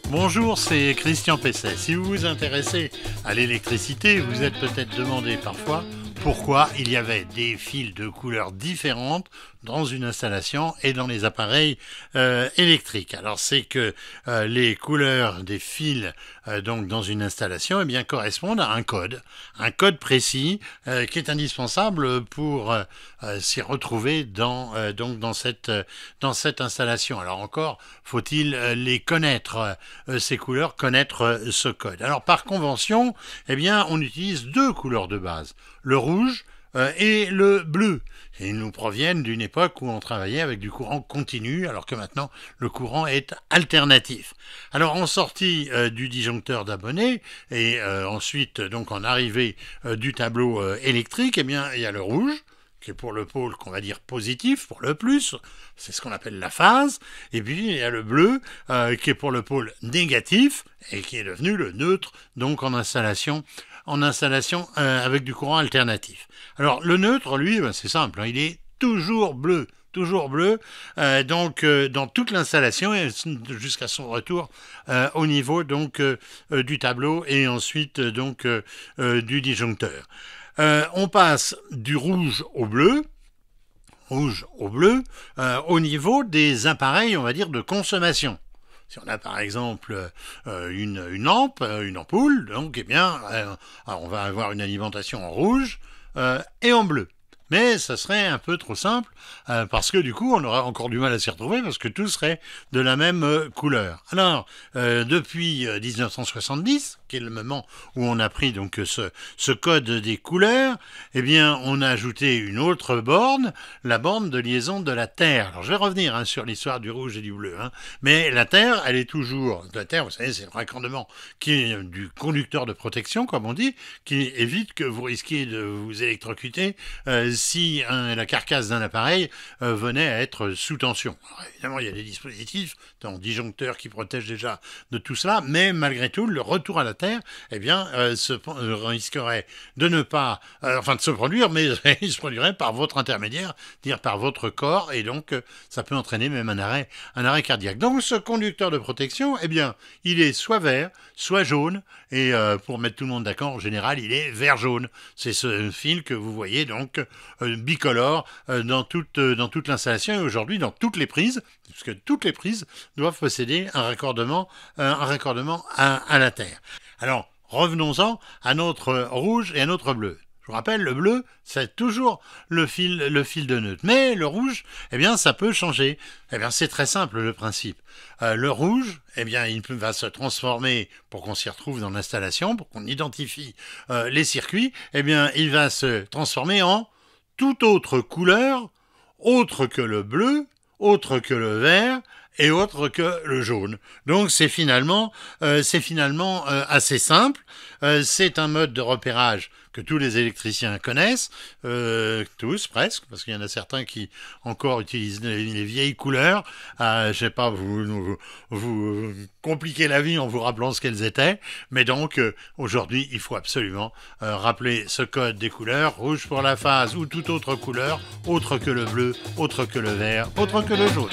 Bonjour, c'est Christian Pesset. Si vous vous intéressez à l'électricité, vous êtes peut-être demandé parfois pourquoi il y avait des fils de couleurs différentes dans une installation et dans les appareils électriques. Alors c'est que les couleurs des fils donc dans une installation correspondent à un code précis qui est indispensable pour s'y retrouver donc dans cette installation. Alors encore faut-il les connaître, ces couleurs, connaître ce code. Alors par convention, on utilise deux couleurs de base, le rouge et le bleu. Et ils nous proviennent d'une époque où on travaillait avec du courant continu, alors que maintenant le courant est alternatif. Alors en sortie du disjoncteur d'abonnés et ensuite donc en arrivée du tableau électrique, il y a le rouge qui est pour le pôle qu'on va dire positif, pour le plus, c'est ce qu'on appelle la phase, et puis il y a le bleu qui est pour le pôle négatif et qui est devenu le neutre, donc en installation avec du courant alternatif. Alors le neutre, lui, c'est simple, il est toujours bleu, dans toute l'installation et jusqu'à son retour au niveau donc du tableau et ensuite donc du disjoncteur. On passe du rouge au bleu au niveau des appareils, on va dire, de consommation. Si on a par exemple une lampe, une ampoule, donc on va avoir une alimentation en rouge et en bleu. Mais ça serait un peu trop simple parce que du coup on aura encore du mal à s'y retrouver parce que tout serait de la même couleur. Alors depuis 1970, qui est le moment où on a pris donc ce code des couleurs, on a ajouté une autre borne, la borne de liaison de la Terre. Alors je vais revenir sur l'histoire du rouge et du bleu, mais la Terre, elle est toujours la Terre. Vous savez, c'est le raccordement qui est du conductor de protection, comme on dit, qui évite que vous risquiez de vous électrocuter si la carcasse d'un appareil venait à être sous tension. Alors, évidemment, il y a des dispositifs, dans disjoncteurs qui protègent déjà de tout cela, mais malgré tout, le retour à la Terre, risquerait de ne pas, de se produire, mais il se produirait par votre intermédiaire, dire par votre corps, et donc ça peut entraîner même un arrêt cardiaque. Donc ce conducteur de protection, il est soit vert, soit jaune, et pour mettre tout le monde d'accord, en général, il est vert-jaune. C'est ce fil que vous voyez donc bicolore dans toute l'installation et aujourd'hui dans toutes les prises, puisque toutes les prises doivent posséder un raccordement à la Terre. Alors, revenons-en à notre rouge et à notre bleu. Je vous rappelle, le bleu, c'est toujours le fil de neutre. Mais le rouge, ça peut changer. C'est très simple, le principe. Le rouge, il va se transformer, pour qu'on s'y retrouve dans l'installation, pour qu'on identifie les circuits, il va se transformer en toute autre couleur, autre que le bleu, autre que le vert, et autre que le jaune. Donc c'est finalement assez simple. C'est un mode de repérage que tous les électriciens connaissent, tous presque, parce qu'il y en a certains qui encore utilisent les vieilles couleurs. Je sais pas, vous compliquez la vie en vous rappelant ce qu'elles étaient, mais donc aujourd'hui il faut absolument rappeler ce code des couleurs, rouge pour la phase ou toute autre couleur, autre que le bleu, autre que le vert, autre que le jaune.